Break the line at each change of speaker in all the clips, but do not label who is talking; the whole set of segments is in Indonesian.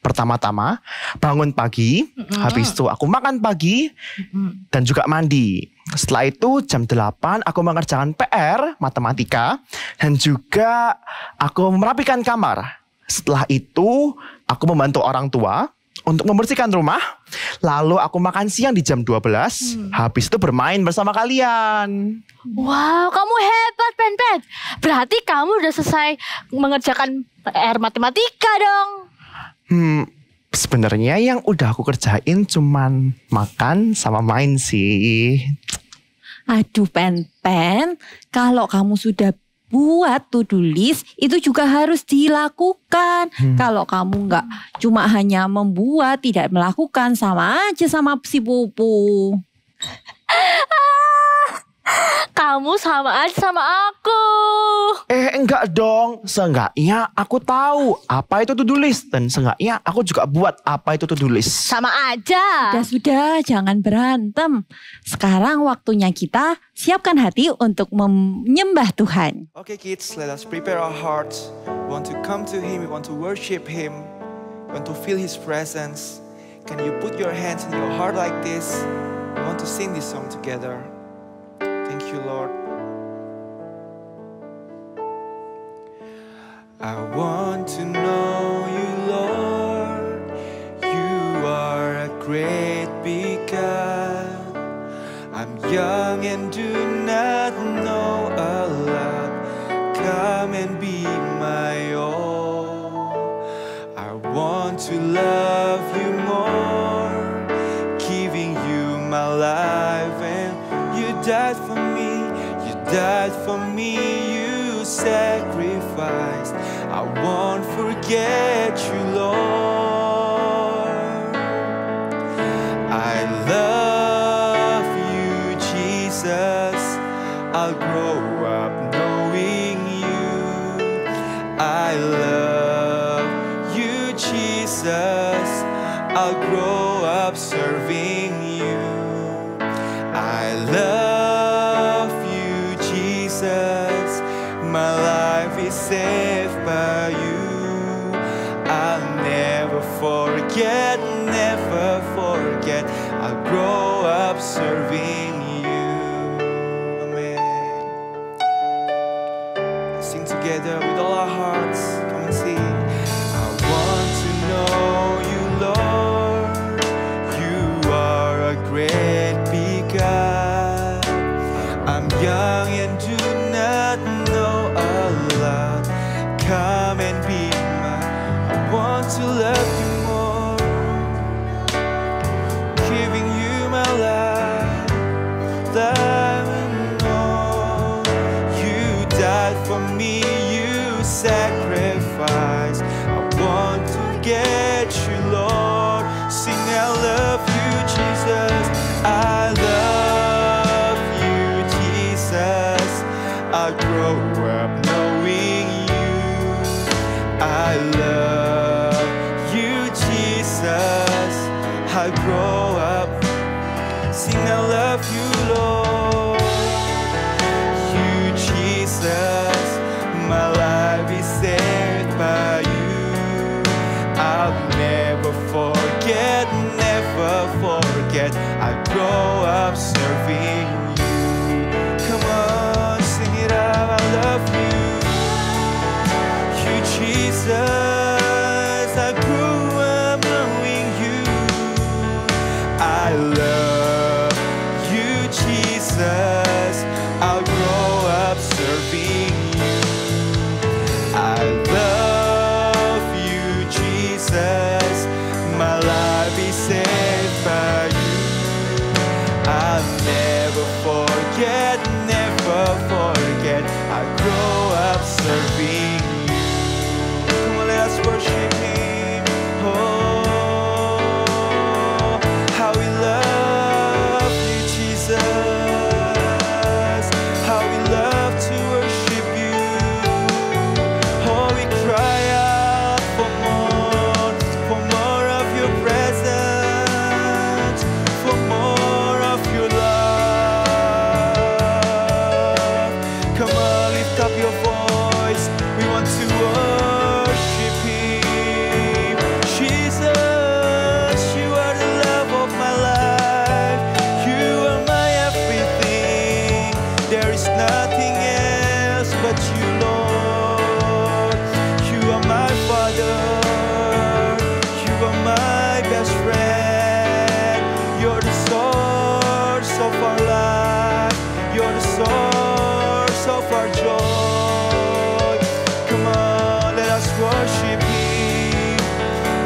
Pertama-tama bangun pagi, habis itu aku makan pagi dan juga mandi. Setelah itu jam 8 aku mengerjakan PR matematika dan juga aku merapikan kamar. Setelah itu aku membantu orang tua untuk membersihkan rumah. Lalu aku makan siang di jam 12. Habis itu bermain bersama kalian.
Wow, kamu hebat, Pen. Berarti kamu udah selesai mengerjakan PR matematika dong.
Sebenarnya yang udah aku kerjain cuman makan sama main sih.
Aduh Pen, kalau kamu sudah buat to-do list itu juga harus dilakukan. Kalau kamu nggak cuma hanya membuat, tidak melakukan, sama aja sama si Pupu.
Kamu sama aja sama aku.
Enggak dong. Seenggaknya aku tahu apa itu to-do list. Dan seenggaknya aku juga buat apa itu to-do list.
Sama aja.
Sudah, jangan berantem. Sekarang waktunya kita siapkan hati untuk menyembah Tuhan.
Okay, kids, let us prepare our hearts. We want to come to Him, we want to worship Him, we want to feel His presence. Can you put your hands in your heart like this? We want to sing this song together. Thank you, Lord. I want to know you, Lord. You are a great big God. I'm young and do not know a lot. Come and be my all. I want to love you more, giving you my life. And you died for me, you died for me, you sacrificed. I won't forget you, Lord. I love you, Jesus. I'll grow up knowing you. I love you, Jesus. I'll grow up serving you. I love you, Jesus. My life is saved by you. I'll never forget, never forget. I'll grow up serving you. Amen. Let's sing together with all our hearts. Come and sing. I want to know you, Lord. You are a great big God. I'm young and do not know a lot. Come and be mine. I want to love you more, giving you my life, life and all. You died for me, you sacrificed. I want to get you, Lord. Sing, I love you, Jesus. I love you, Jesus. you're the source of our joy. Come on, let us worship Him.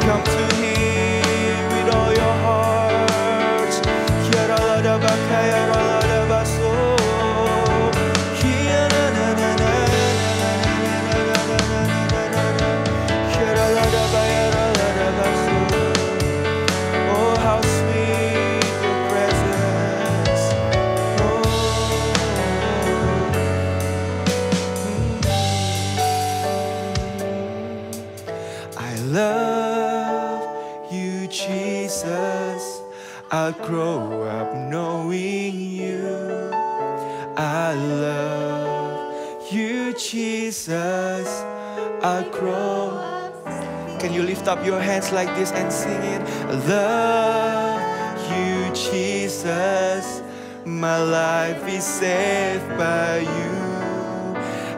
Come to Him with all your hearts. Oh, how sweet your presence. I love you, Jesus. I'll grow up knowing you. I love you, Jesus. I'll grow. Can you lift up your hands like this and sing it? I love you, Jesus. My life is saved by you.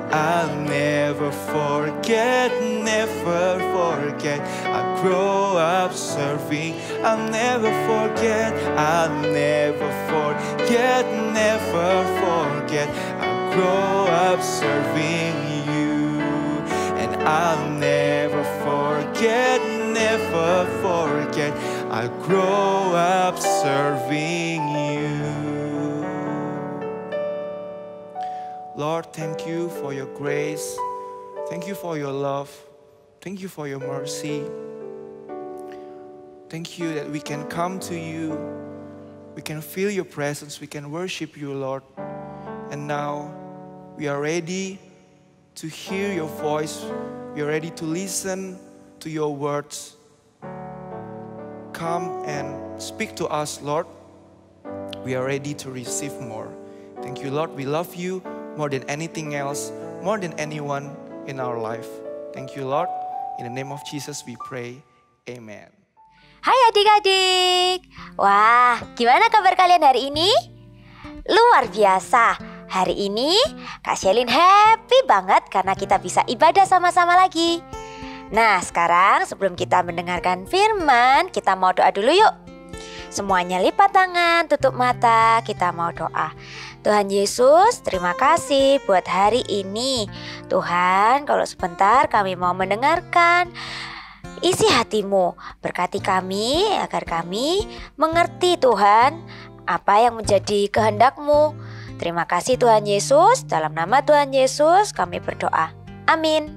I'll never forget, never forget. I'll grow up serving. I'll never forget, I'll never forget, never forget. I'll grow up serving you. And I'll never forget, never forget. I'll grow up serving you. Lord, thank you for your grace. Thank you for your love. Thank you for your mercy. Thank you that we can come to you. We can feel your presence. We can worship you, Lord. And now we are ready to hear your voice. We are ready to listen to your words. Come and speak to us, Lord. We are ready to receive more. Thank you, Lord. We love you more than anything else, more than anyone in our life. Thank you, Lord. In the name of Jesus we pray. Amen.
Hai adik-adik. Wah, gimana kabar kalian hari ini? Luar biasa. Hari ini Kak Shelin happy banget karena kita bisa ibadah sama-sama lagi. Nah, sekarang sebelum kita mendengarkan firman, kita mau doa dulu yuk. Semuanya lipat tangan, tutup mata, kita mau doa. Tuhan Yesus, terima kasih buat hari ini. Tuhan, kalau sebentar kami mau mendengarkan isi hati-Mu. Berkati kami agar kami mengerti Tuhan apa yang menjadi kehendak-Mu. Terima kasih Tuhan Yesus, dalam nama Tuhan Yesus kami berdoa. Amin.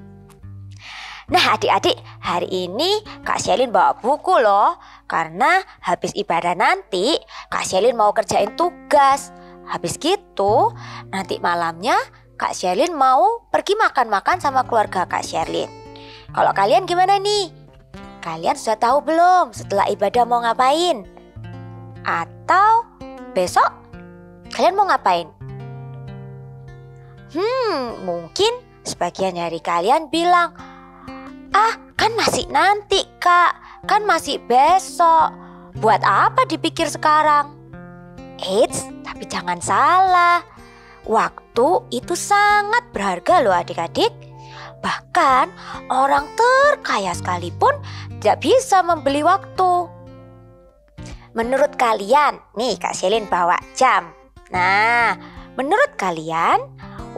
Nah adik-adik, hari ini Kak Shelin bawa buku loh. Karena habis ibadah nanti Kak Shelin mau kerjain tugas. Habis gitu nanti malamnya Kak Shelin mau pergi makan-makan sama keluarga Kak Shelin. Kalau kalian gimana nih? Kalian sudah tahu belum setelah ibadah mau ngapain? Atau besok kalian mau ngapain? Mungkin sebagian dari kalian bilang, kan masih nanti Kak, kan masih besok. Buat apa dipikir sekarang? Eits, tapi jangan salah. Waktu itu sangat berharga loh adik-adik. Bahkan orang terkaya sekalipun tidak bisa membeli waktu. Menurut kalian, nih Kak Shelin bawa jam. Nah, menurut kalian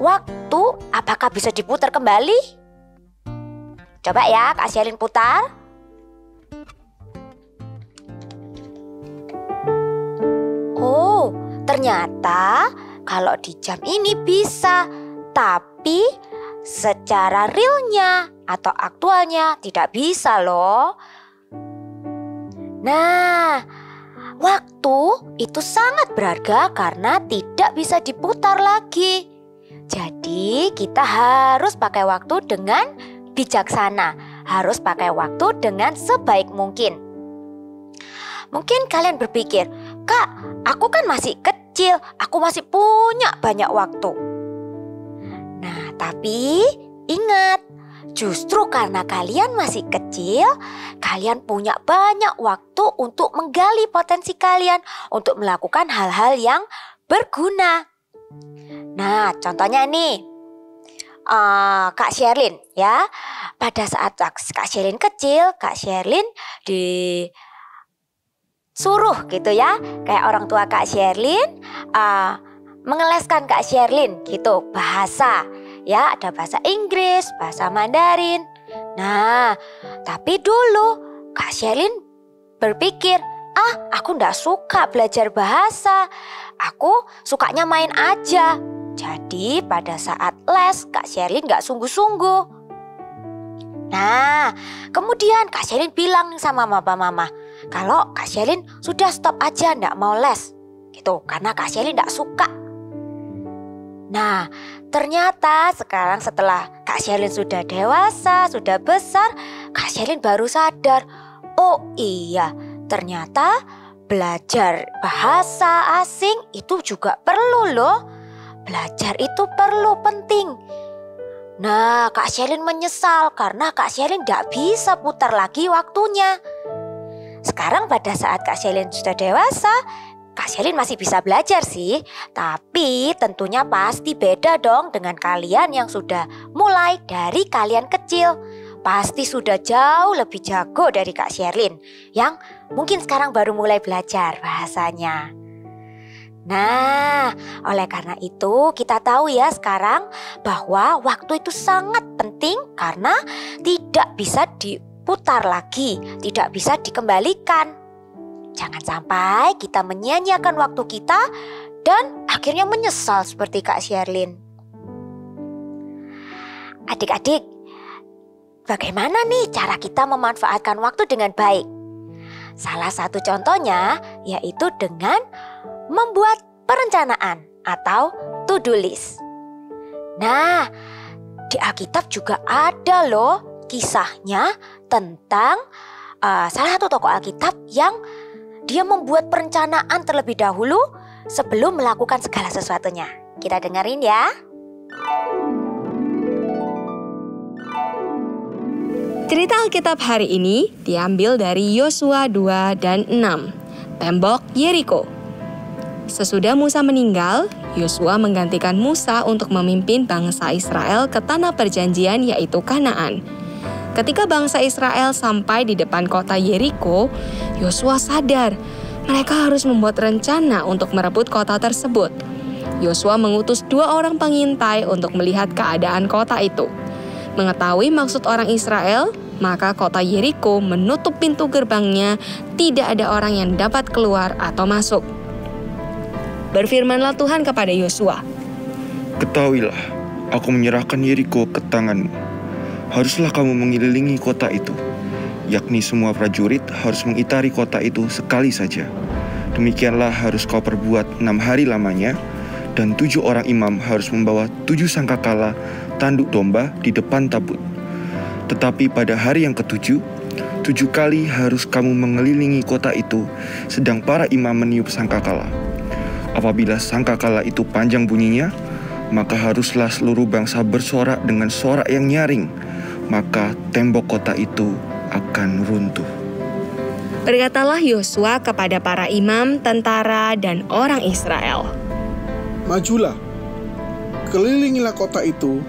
waktu apakah bisa diputar kembali? Coba ya Kak Shelin putar. Oh, ternyata kalau di jam ini bisa, tapi secara realnya atau aktualnya tidak bisa loh. Nah, waktu itu sangat berharga karena tidak bisa diputar lagi. Jadi kita harus pakai waktu dengan bijaksana, harus pakai waktu dengan sebaik mungkin. Mungkin kalian berpikir, Kak, aku kan masih kecil, aku masih punya banyak waktu. Nah, tapi ingat, justru karena kalian masih kecil, kalian punya banyak waktu untuk menggali potensi kalian, untuk melakukan hal-hal yang berguna. Nah, contohnya nih, Kak Sherlyn ya. Pada saat Kak Sherlyn kecil, Kak Sherlyn disuruh gitu ya, kayak orang tua Kak Sherlyn mengeleskan Kak Sherlyn gitu bahasa. Ya, ada bahasa Inggris, bahasa Mandarin. Nah, tapi dulu Kak Sherlyn berpikir, aku nggak suka belajar bahasa. Aku sukanya main aja. Jadi pada saat les Kak Sherlyn nggak sungguh-sungguh. Nah, kemudian Kak Sherlyn bilang sama mama kalau Kak Sherlyn sudah stop aja nggak mau les gitu, karena Kak Sherlyn nggak suka. Nah, ternyata sekarang setelah Kak Sherlyn sudah dewasa, sudah besar, Kak Sherlyn baru sadar, oh iya, ternyata belajar bahasa asing itu juga perlu loh. Belajar itu perlu, penting. Nah, Kak Sherlyn menyesal karena Kak Sherlyn gak bisa putar lagi waktunya. Sekarang pada saat Kak Sherlyn sudah dewasa, Kak Sherlyn masih bisa belajar sih. Tapi tentunya pasti beda dong dengan kalian yang sudah mulai dari kalian kecil. Pasti sudah jauh lebih jago dari Kak Sherlyn yang mungkin sekarang baru mulai belajar bahasanya. Nah, oleh karena itu kita tahu ya sekarang bahwa waktu itu sangat penting karena tidak bisa diputar lagi, tidak bisa dikembalikan. Jangan sampai kita menyia-nyiakan waktu kita dan akhirnya menyesal seperti Kak Sherlyn. Adik-adik, bagaimana nih cara kita memanfaatkan waktu dengan baik? Salah satu contohnya yaitu dengan membuat perencanaan atau to-do list. Nah, di Alkitab juga ada loh kisahnya tentang salah satu tokoh Alkitab yang dia membuat perencanaan terlebih dahulu sebelum melakukan segala sesuatunya. Kita dengerin ya.
Cerita Alkitab hari ini diambil dari Yosua 2 dan 6, tembok Yeriko. Sesudah Musa meninggal, Yosua menggantikan Musa untuk memimpin bangsa Israel ke tanah perjanjian yaitu Kanaan. Ketika bangsa Israel sampai di depan kota Yeriko, Yosua sadar mereka harus membuat rencana untuk merebut kota tersebut. Yosua mengutus 2 orang pengintai untuk melihat keadaan kota itu. Mengetahui maksud orang Israel, maka kota Yeriko menutup pintu gerbangnya, tidak ada orang yang dapat keluar atau masuk. Berfirmanlah Tuhan kepada Yosua,
"Ketahuilah, aku menyerahkan Yeriko ke tanganmu. Haruslah kamu mengelilingi kota itu, yakni semua prajurit harus mengitari kota itu sekali saja. Demikianlah harus kau perbuat 6 hari lamanya, dan 7 orang imam harus membawa 7 sangkakala tanduk domba di depan tabut. Tetapi pada hari yang ke-7, 7 kali harus kamu mengelilingi kota itu, sedang para imam meniup sangkakala. Apabila sangkakala itu panjang bunyinya, maka haruslah seluruh bangsa bersorak dengan sorak yang nyaring, maka tembok kota itu akan runtuh."
Berkatalah Yosua kepada para imam, tentara, dan orang Israel,
"Majulah, kelilingilah kota itu,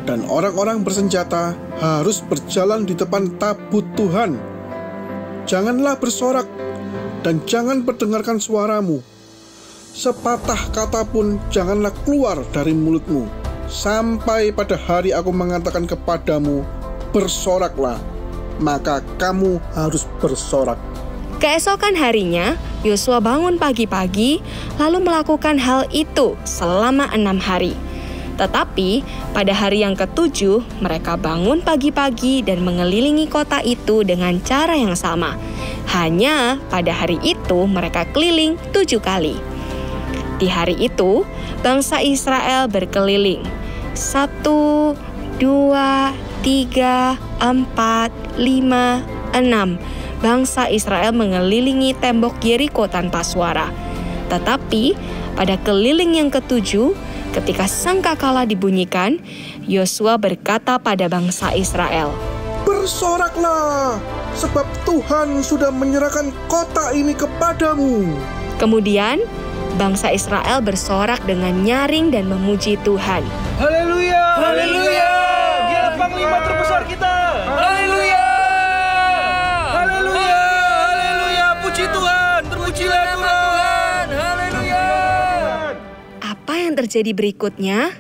dan orang-orang bersenjata harus berjalan di depan tabut Tuhan. Janganlah bersorak, dan jangan perdengarkan suaramu. Sepatah kata pun janganlah keluar dari mulutmu, sampai pada hari aku mengatakan kepadamu, bersoraklah, maka kamu harus bersorak."
Keesokan harinya, Yosua bangun pagi-pagi, lalu melakukan hal itu selama 6 hari. Tetapi pada hari yang ke-7, mereka bangun pagi-pagi dan mengelilingi kota itu dengan cara yang sama. Hanya pada hari itu mereka keliling 7 kali. Di hari itu, bangsa Israel berkeliling. 1, 2, 3, 4, 5, 6. Bangsa Israel mengelilingi tembok Yeriko tanpa suara. Tetapi pada keliling yang ke-7, ketika sangkakala dibunyikan, Yosua berkata pada bangsa Israel,
"Bersoraklah, sebab Tuhan sudah menyerahkan kota ini kepadamu."
Kemudian, bangsa Israel bersorak dengan nyaring dan memuji Tuhan.
Haleluya! Haleluya! Dia panglima terbesar kita. Haleluya! Haleluya! Haleluya! Puji Tuhan, terpujilah Tuhan. Haleluya!
Apa yang terjadi berikutnya?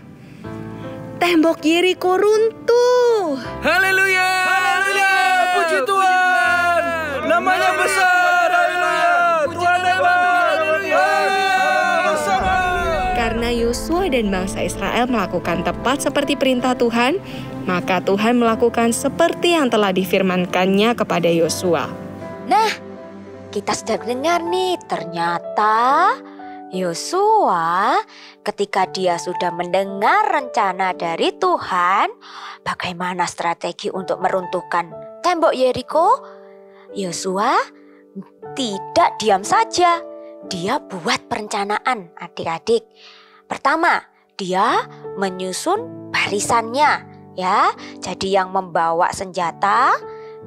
Tembok Yeriko runtuh.
Haleluya. Haleluya. Puji Tuhan. Namanya besar. Haleluya. Tuhan hebat. Haleluya.
Karena Yosua dan bangsa Israel melakukan tepat seperti perintah Tuhan, maka Tuhan melakukan seperti yang telah difirmankannya kepada Yosua.
Nah, kita sudah dengar nih, ternyata Yosua ketika dia sudah mendengar rencana dari Tuhan, bagaimana strategi untuk meruntuhkan tembok Yeriko, Yosua tidak diam saja. Dia buat perencanaan, adik-adik. Pertama, dia menyusun barisannya, ya. Jadi yang membawa senjata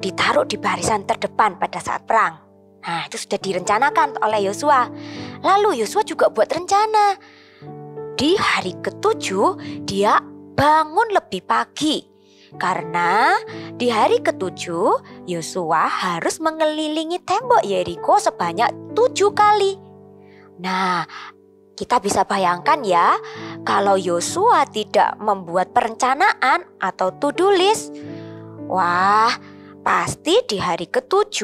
ditaruh di barisan terdepan pada saat perang. Nah, itu sudah direncanakan oleh Yosua. Lalu Yosua juga buat rencana. Di hari ke-7 dia bangun lebih pagi. Karena di hari ke-7 Yosua harus mengelilingi tembok Yeriko sebanyak 7 kali. Nah, kita bisa bayangkan ya, kalau Yosua tidak membuat perencanaan atau to-do list, wah, pasti di hari ke-7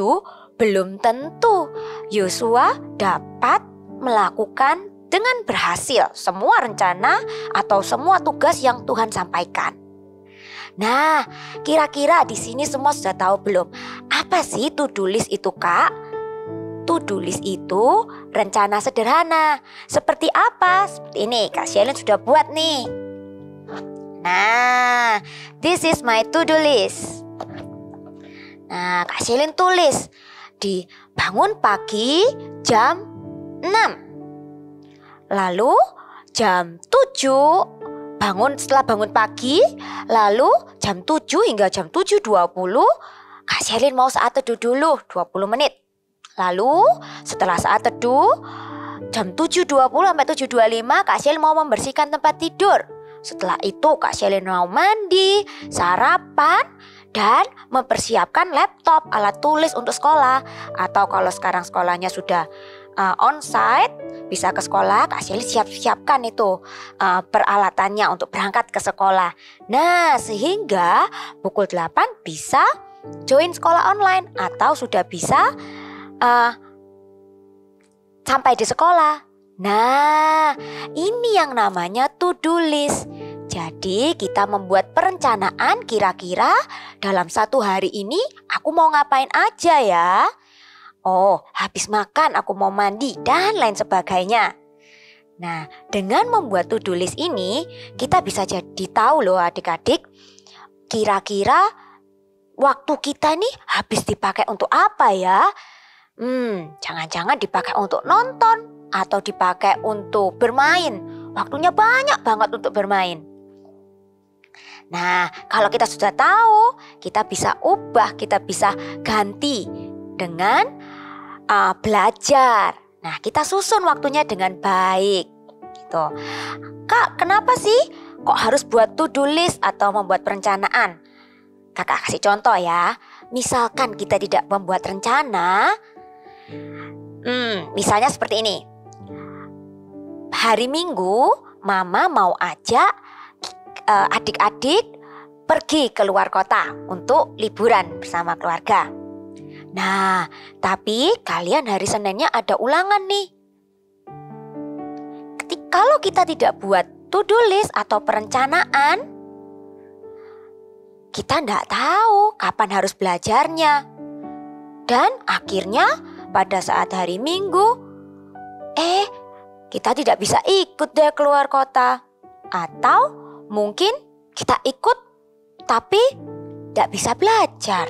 belum tentu Yosua dapat melakukan dengan berhasil semua rencana atau semua tugas yang Tuhan sampaikan. Nah, kira-kira di sini semua sudah tahu belum? Apa sih to-do list itu, Kak? To-do list itu rencana sederhana. Seperti apa? Seperti ini, Kak Shelin sudah buat nih. Nah, this is my to-do list. Nah, Kak Shelin tulis di bangun pagi jam 6. Lalu jam 7 setelah bangun pagi, lalu jam 7 hingga jam 7.20 Kak Shelin mau saat teduh dulu 20 menit. Lalu setelah saat teduh jam 7.20 sampai 7.25 Kak Shelin mau membersihkan tempat tidur. Setelah itu Kak Shelin mau mandi, sarapan, dan mempersiapkan laptop, alat tulis untuk sekolah. Atau kalau sekarang sekolahnya sudah onsite, bisa ke sekolah, Kak Shelin siapkan itu peralatannya untuk berangkat ke sekolah. Nah, sehingga pukul 8 bisa join sekolah online atau sudah bisa sampai di sekolah. Nah, ini yang namanya to-do list. Jadi kita membuat perencanaan kira-kira dalam satu hari ini aku mau ngapain aja ya. Oh, habis makan aku mau mandi dan lain sebagainya. Nah, dengan membuat to-do list ini kita bisa jadi tahu loh adik-adik, kira-kira waktu kita nih habis dipakai untuk apa ya. Jangan-jangan dipakai untuk nonton atau dipakai untuk bermain. Waktunya banyak banget untuk bermain. Nah, kalau kita sudah tahu, kita bisa ubah, kita bisa ganti dengan belajar. Nah, kita susun waktunya dengan baik. Gitu. Kak, kenapa sih kok harus buat to-do list atau membuat perencanaan? Kakak kasih contoh ya. Misalkan kita tidak membuat rencana, misalnya seperti ini. Hari Minggu, Mama mau ajak adik-adik pergi keluar kota untuk liburan bersama keluarga. Nah, tapi kalian hari Seninnya ada ulangan nih. Kalau kita tidak buat to-do list atau perencanaan, kita tidak tahu kapan harus belajarnya. Dan akhirnya pada saat hari Minggu, kita tidak bisa ikut deh keluar kota. Atau mungkin kita ikut tapi tidak bisa belajar.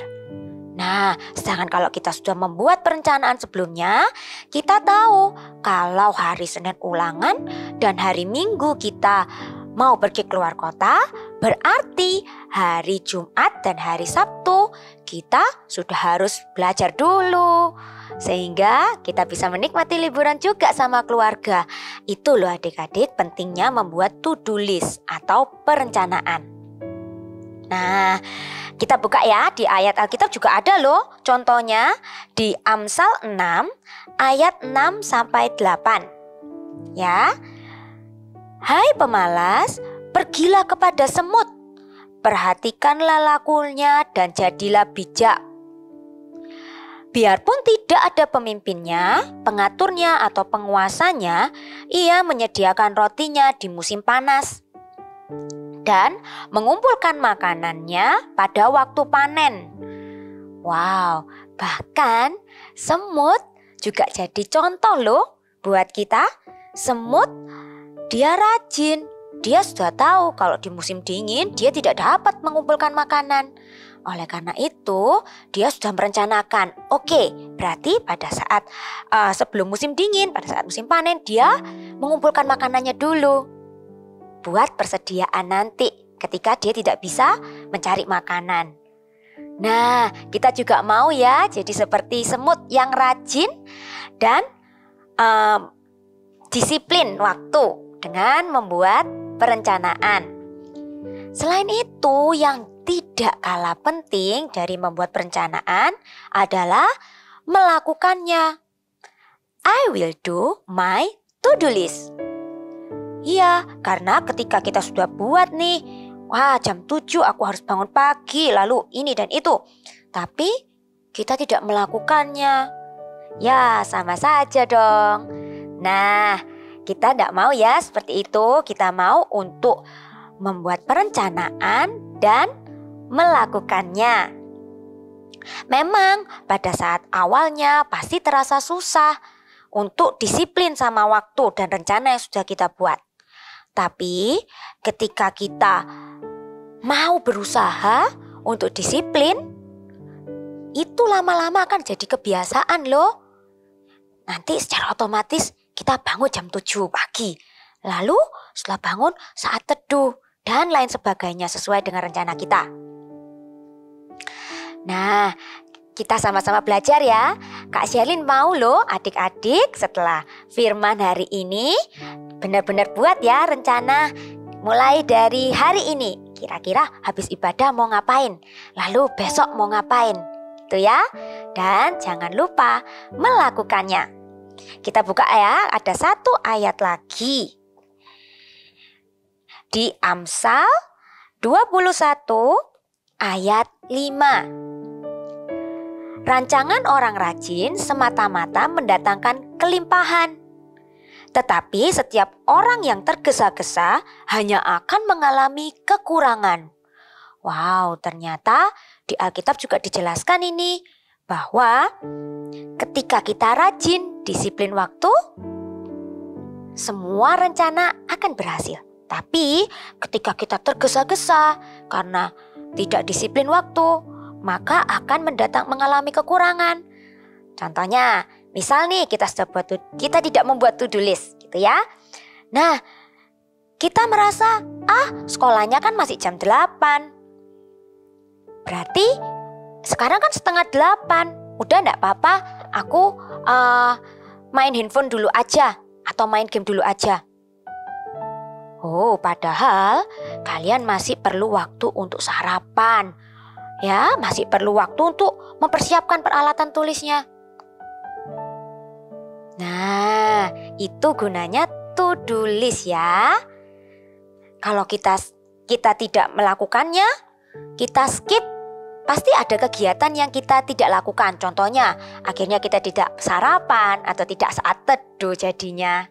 Nah, sedangkan kalau kita sudah membuat perencanaan sebelumnya, kita tahu kalau hari Senin ulangan dan hari Minggu kita mau pergi keluar kota, berarti hari Jumat dan hari Sabtu kita sudah harus belajar dulu. Sehingga kita bisa menikmati liburan juga sama keluarga. Itu loh adik-adik pentingnya membuat to-do list atau perencanaan. Nah, kita buka ya di ayat Alkitab juga ada loh. Contohnya di Amsal 6 ayat 6 sampai 8. Ya. Hai pemalas, pergilah kepada semut. Perhatikanlah lakunya dan jadilah bijak. Biarpun tidak ada pemimpinnya, pengaturnya atau penguasanya, ia menyediakan rotinya di musim panas dan mengumpulkan makanannya pada waktu panen. Wow, bahkan semut juga jadi contoh loh buat kita. Semut dia rajin, dia sudah tahu kalau di musim dingin dia tidak dapat mengumpulkan makanan. Oleh karena itu, dia sudah merencanakan, oke, berarti pada saat sebelum musim dingin, pada saat musim panen, dia mengumpulkan makanannya dulu. Buat persediaan nanti ketika dia tidak bisa mencari makanan. Nah, kita juga mau ya jadi seperti semut yang rajin dan disiplin waktu dengan membuat perencanaan. Selain itu, yang tidak kalah penting dari membuat perencanaan adalah melakukannya. I will do my to-do list. Iya, karena ketika kita sudah buat nih, wah jam 7 aku harus bangun pagi, lalu ini dan itu. Tapi kita tidak melakukannya. Ya sama saja dong. Nah, kita tidak mau ya seperti itu. Kita mau untuk membuat perencanaan dan melakukannya. Memang pada saat awalnya pasti terasa susah untuk disiplin sama waktu dan rencana yang sudah kita buat. Tapi ketika kita mau berusaha untuk disiplin, itu lama-lama akan jadi kebiasaan loh. Nanti secara otomatis kita bangun jam 7 pagi. Lalu setelah bangun saat teduh dan lain sebagainya sesuai dengan rencana kita. Nah, kita sama-sama belajar ya. Kak Sherlyn mau loh adik-adik setelah firman hari ini benar-benar buat ya rencana mulai dari hari ini. Kira-kira habis ibadah mau ngapain? Lalu besok mau ngapain? Gitu ya. Dan jangan lupa melakukannya. Kita buka ya, ada satu ayat lagi. Di Amsal 21 ayat 5. Rancangan orang rajin semata-mata mendatangkan kelimpahan. Tetapi setiap orang yang tergesa-gesa hanya akan mengalami kekurangan. Wow, ternyata di Alkitab juga dijelaskan ini bahwa ketika kita rajin, disiplin waktu, semua rencana akan berhasil. Tapi ketika kita tergesa-gesa karena tidak disiplin waktu, maka akan mengalami kekurangan. Contohnya, misal nih kita tidak membuat to-do list gitu ya. Nah, kita merasa sekolahnya kan masih jam 8. Berarti sekarang kan setengah 8. Udah enggak apa-apa, aku main handphone dulu aja atau main game dulu aja. Oh, padahal kalian masih perlu waktu untuk sarapan. Ya, masih perlu waktu untuk mempersiapkan peralatan tulisnya. Nah, itu gunanya to-do list ya. Kalau kita tidak melakukannya, kita skip, pasti ada kegiatan yang kita tidak lakukan. Contohnya, akhirnya kita tidak sarapan atau tidak saat teduh jadinya.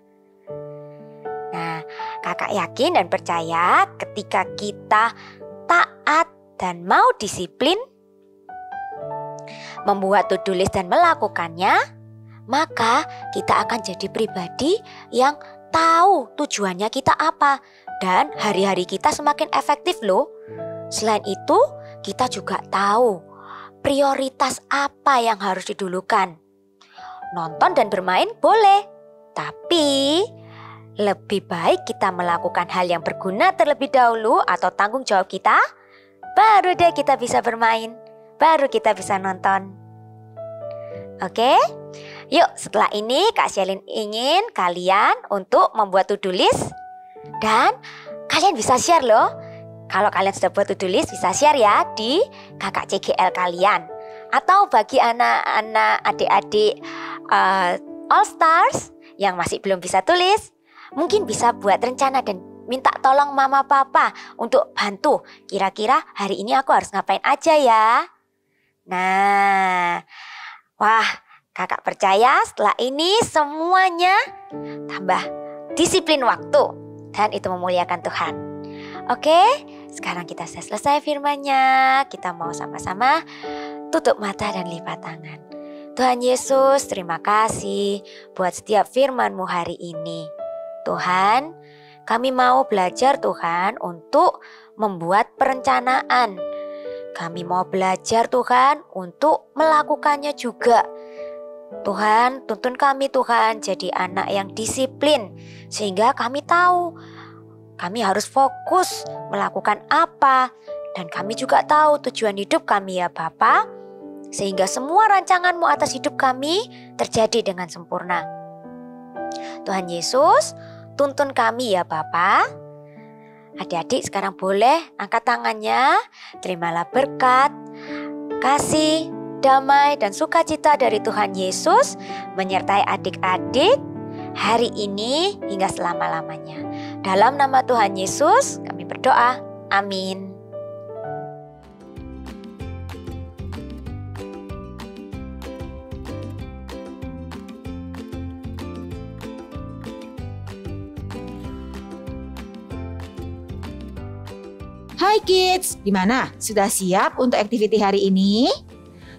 Nah, kakak yakin dan percaya ketika kita taat dan mau disiplin, membuat to-do list dan melakukannya, maka kita akan jadi pribadi yang tahu tujuannya kita apa. Dan hari-hari kita semakin efektif loh. Selain itu, kita juga tahu prioritas apa yang harus didulukan. Nonton dan bermain boleh, tapi lebih baik kita melakukan hal yang berguna terlebih dahulu atau tanggung jawab kita. Baru deh kita bisa bermain, baru kita bisa nonton. Oke? Yuk, setelah ini Kak Sherlyn ingin kalian untuk membuat to-do list. Dan kalian bisa share loh. Kalau kalian sudah buat to-do list, bisa share ya di kakak CGL kalian. Atau bagi anak-anak adik-adik All Stars yang masih belum bisa tulis, mungkin bisa buat rencana dan minta tolong mama papa untuk bantu. Kira-kira hari ini aku harus ngapain aja ya? Nah, wah, kakak percaya setelah ini semuanya tambah disiplin waktu dan itu memuliakan Tuhan. Oke, sekarang kita sudah selesai firman-Nya. Kita mau sama-sama tutup mata dan lipat tangan. Tuhan Yesus, terima kasih buat setiap firman-Mu hari ini. Tuhan, kami mau belajar Tuhan untuk membuat perencanaan. Kami mau belajar Tuhan untuk melakukannya juga. Tuhan, tuntun kami Tuhan jadi anak yang disiplin. Sehingga kami tahu kami harus fokus melakukan apa. Dan kami juga tahu tujuan hidup kami ya Bapa. Sehingga semua rancangan-Mu atas hidup kami terjadi dengan sempurna. Tuhan Yesus, tuntun kami ya Bapa. Adik-adik sekarang boleh angkat tangannya. Terimalah berkat, kasih, damai dan sukacita dari Tuhan Yesus menyertai adik-adik hari ini hingga selama-lamanya. Dalam nama Tuhan Yesus kami berdoa. Amin.
Hai kids, gimana? Sudah siap untuk aktiviti hari ini?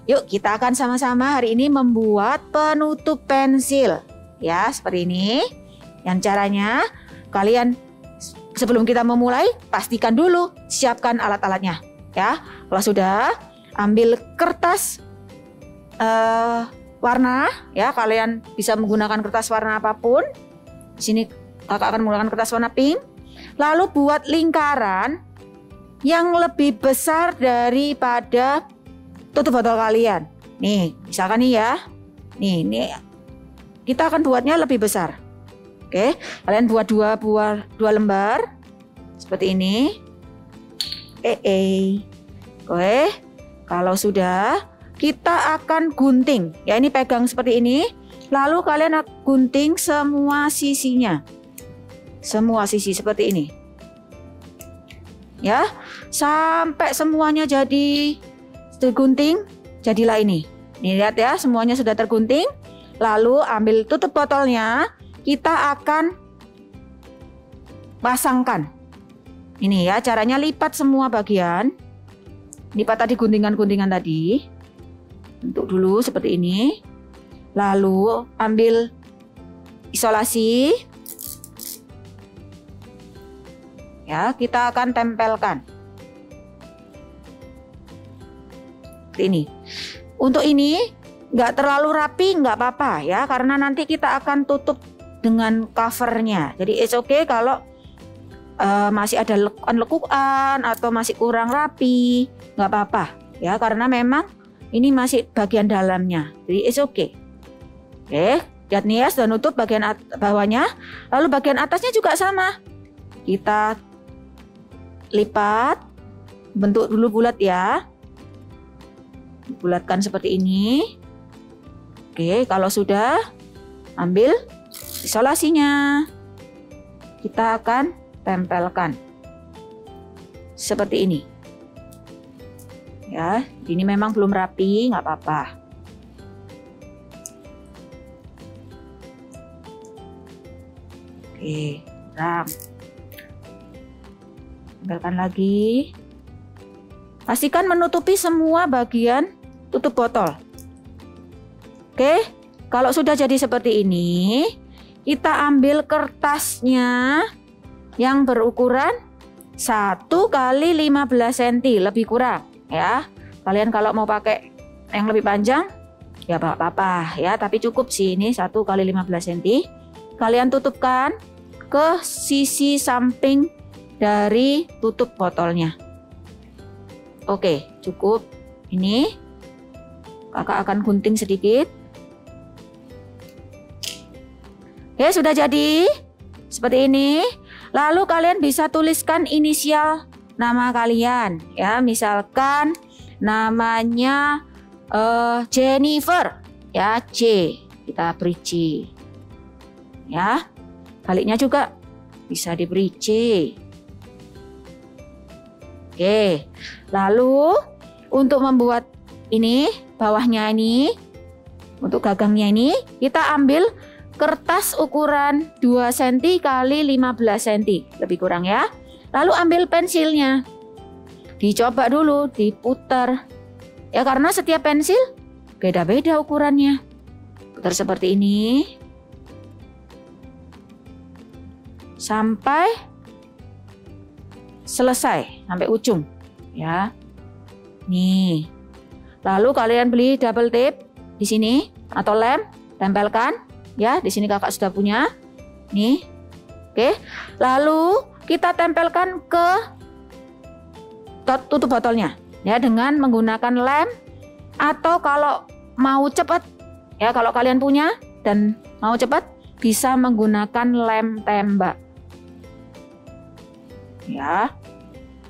Yuk kita akan sama-sama hari ini membuat penutup pensil. Ya, seperti ini. Yang caranya kalian sebelum kita memulai pastikan dulu siapkan alat-alatnya. Ya, kalau sudah ambil kertas warna. Ya, kalian bisa menggunakan kertas warna apapun. Di sini kakak akan menggunakan kertas warna pink. Lalu buat lingkaran yang lebih besar daripada tutup botol kalian. Nih, misalkan nih ya. Nih kita akan buatnya lebih besar. Oke, kalian buat dua lembar seperti ini. Oke, kalau sudah kita akan gunting. Ya, ini pegang seperti ini. Lalu kalian gunting semua sisinya. Semua sisi seperti ini. Ya, sampai semuanya jadi tergunting, jadilah ini. Nih lihat ya, semuanya sudah tergunting. Lalu ambil tutup botolnya, kita akan pasangkan. Ini ya, caranya lipat semua bagian. Lipat tadi guntingan-guntingan tadi. Bentuk dulu seperti ini. Lalu ambil isolasi. Ya, kita akan tempelkan. Seperti ini. Untuk ini nggak terlalu rapi, nggak apa-apa ya, karena nanti kita akan tutup dengan covernya. Jadi it's okay kalau masih ada lekukan atau masih kurang rapi, nggak apa-apa ya, karena memang ini masih bagian dalamnya. Jadi it's okay. Oke, lihat nih ya, sudah nutup bagian bawahnya. Lalu bagian atasnya juga sama. Kita lipat, bentuk dulu bulat ya. Bulatkan seperti ini. Oke, kalau sudah, ambil isolasinya. Kita akan tempelkan. Seperti ini. Ya, ini memang belum rapi, nggak apa-apa. Oke, tempelkan lagi. Pastikan menutupi semua bagian tutup botol. Oke, kalau sudah jadi seperti ini, kita ambil kertasnya yang berukuran 1 kali 15 cm, lebih kurang ya. Kalian kalau mau pakai yang lebih panjang ya apa-apa ya, tapi cukup sih ini 1 kali 15 cm. Kalian tutupkan ke sisi samping dari tutup botolnya. Oke, cukup. Ini kakak akan gunting sedikit. Oke, sudah jadi seperti ini. Lalu kalian bisa tuliskan inisial nama kalian ya, misalkan namanya Jennifer ya, C, kita beri C ya. Baliknya juga bisa diberi C. Oke, lalu untuk membuat ini, bawahnya ini, untuk gagangnya ini, kita ambil kertas ukuran 2 cm kali 15 cm, lebih kurang ya. Lalu ambil pensilnya, dicoba dulu, diputar. Ya karena setiap pensil beda-beda ukurannya. Putar seperti ini. Sampai selesai, sampai ujung. Ya. Nih. Lalu kalian beli double tape di sini atau lem, tempelkan. Ya, di sini kakak sudah punya. Nih. Oke. Lalu kita tempelkan ke tutup botolnya. Ya, dengan menggunakan lem atau kalau mau cepat, ya kalau kalian punya dan mau cepat bisa menggunakan lem tembak. Ya.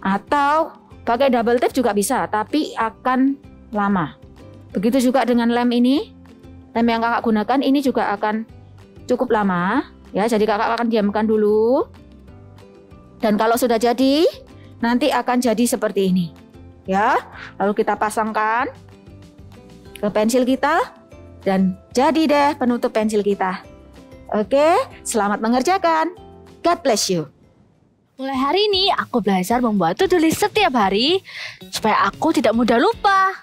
Atau pakai double tape juga bisa, tapi akan lama. Begitu juga dengan lem ini. Lem yang kakak gunakan ini juga akan cukup lama. Ya, jadi kakak akan diamkan dulu. Dan kalau sudah jadi, nanti akan jadi seperti ini. Ya, lalu kita pasangkan ke pensil kita dan jadi deh penutup pensil kita. Oke, selamat mengerjakan. God bless you.
Mulai hari ini aku belajar membuat to-do list setiap hari supaya aku tidak mudah lupa.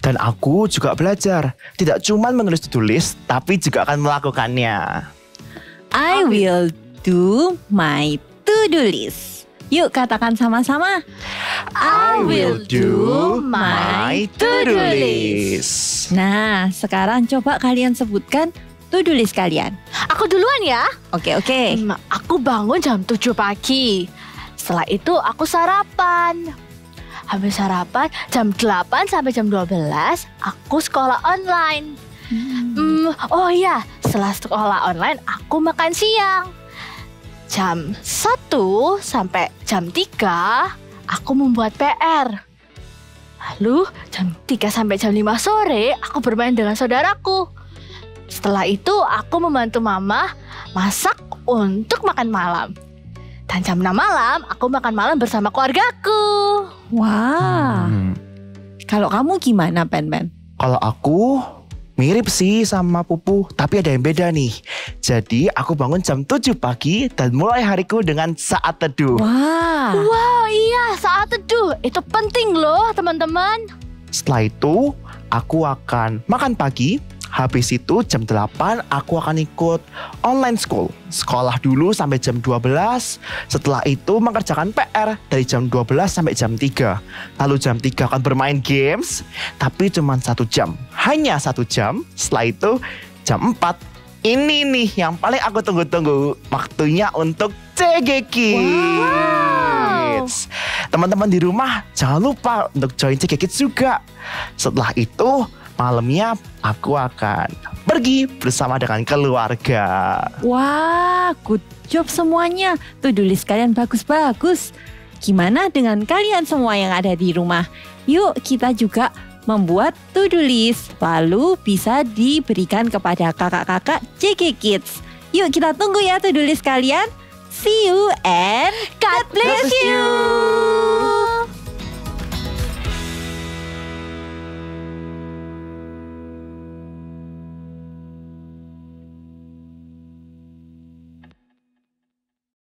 Dan aku juga belajar tidak cuma menulis to-do list, tapi juga akan melakukannya.
I will do my to-do list. Yuk katakan sama-sama.
I will do my to-do list.
Nah, sekarang coba kalian sebutkan to-do list kalian.
Aku duluan ya.
Oke.
Aku bangun jam 7 pagi. Setelah itu aku sarapan. Habis sarapan jam 8 sampai jam 12 aku sekolah online. Oh iya, setelah sekolah online aku makan siang. Jam 1 sampai jam 3 aku membuat PR. Lalu jam 3 sampai jam 5 sore aku bermain dengan saudaraku. Setelah itu aku membantu mama masak untuk makan malam. Dan jam 6 malam aku makan malam bersama keluargaku.
Wah. Kalau kamu gimana, Pen?
Kalau aku mirip sih sama Pupu, tapi ada yang beda nih. Jadi aku bangun jam 7 pagi dan mulai hariku dengan saat teduh.
Wow, iya, saat teduh. Itu penting loh, teman-teman.
Setelah itu aku akan makan pagi. Habis itu jam 8 aku akan ikut online school. Sekolah dulu sampai jam 12. Setelah itu mengerjakan PR dari jam 12 sampai jam 3. Lalu jam 3 akan bermain games. Tapi cuma 1 jam. Hanya 1 jam. Setelah itu jam 4. Ini nih yang paling aku tunggu-tunggu. Waktunya untuk CG Kids. Teman-teman di rumah jangan lupa untuk join CG Kids juga. Setelah itu malamnya aku akan pergi bersama dengan keluarga.
Wah, good job semuanya. To-do list kalian bagus-bagus. Gimana dengan kalian semua yang ada di rumah? Yuk kita juga membuat to-do list. Lalu bisa diberikan kepada kakak-kakak CG Kids. Yuk kita tunggu ya to-do list kalian. See you and God bless you.